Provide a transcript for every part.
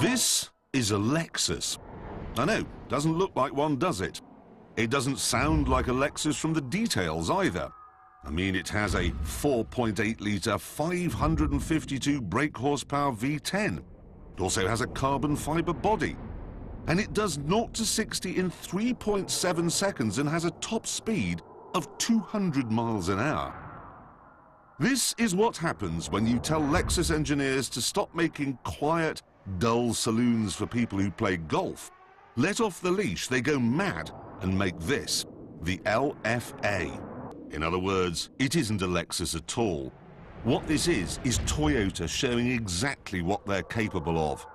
This is a Lexus. I know, doesn't look like one, does it? It doesn't sound like a Lexus from the details either. I mean, it has a 4.8-litre, 552 brake horsepower V10. It also has a carbon fibre body. And it does 0 to 60 in 3.7 seconds and has a top speed of 200 miles an hour. This is what happens when you tell Lexus engineers to stop making quiet, dull saloons for people who play golf. Let off the leash, they go mad and make this, the LFA. In other words, it isn't a Lexus at all. What this is Toyota showing exactly what they're capable of.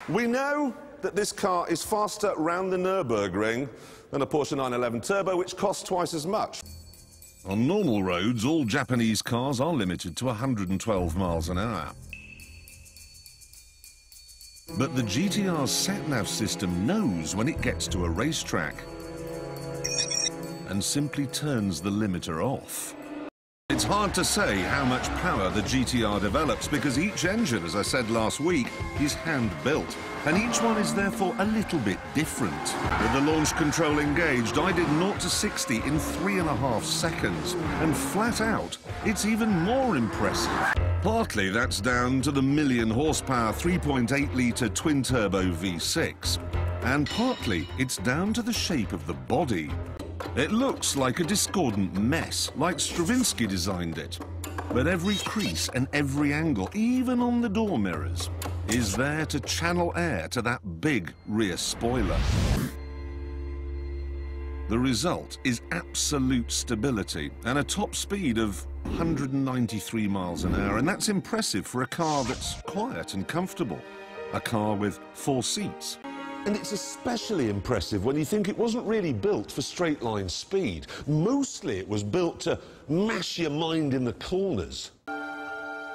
We know that this car is faster round the Nürburgring than a Porsche 911 Turbo, which costs twice as much. On normal roads, all Japanese cars are limited to 112 miles an hour. But the GTR's sat-nav system knows when it gets to a racetrack and simply turns the limiter off. It's hard to say how much power the GTR develops because each engine, as I said last week, is hand-built, and each one is therefore a little bit different. With the launch control engaged, I did 0 to 60 in 3.5 seconds, and flat out, it's even more impressive. Partly that's down to the million horsepower 3.8-litre twin-turbo V6, and partly it's down to the shape of the body. It looks like a discordant mess, like Stravinsky designed it. But every crease and every angle, even on the door mirrors, is there to channel air to that big rear spoiler. The result is absolute stability and a top speed of 193 miles an hour, and that's impressive for a car that's quiet and comfortable, a car with 4 seats. And it's especially impressive when you think it wasn't really built for straight-line speed. Mostly it was built to mash your mind in the corners.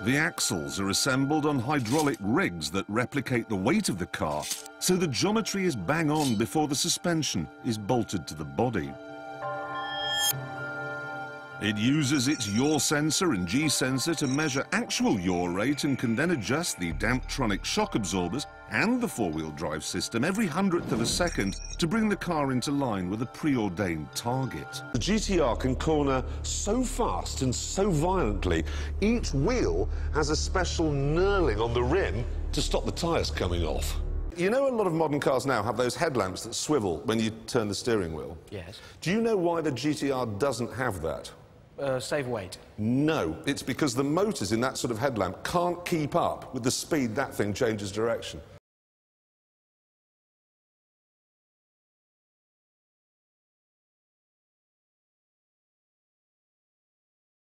The axles are assembled on hydraulic rigs that replicate the weight of the car, so the geometry is bang on before the suspension is bolted to the body. It uses its yaw sensor and G sensor to measure actual yaw rate and can then adjust the damptronic shock absorbers and the four-wheel drive system every 100th of a second to bring the car into line with a preordained target. The GTR can corner so fast and so violently, each wheel has a special knurling on the rim to stop the tyres coming off. You know, a lot of modern cars now have those headlamps that swivel when you turn the steering wheel? Yes. Do you know why the GTR doesn't have that? Save weight. No, it's because the motors in that sort of headlamp can't keep up with the speed that thing changes direction.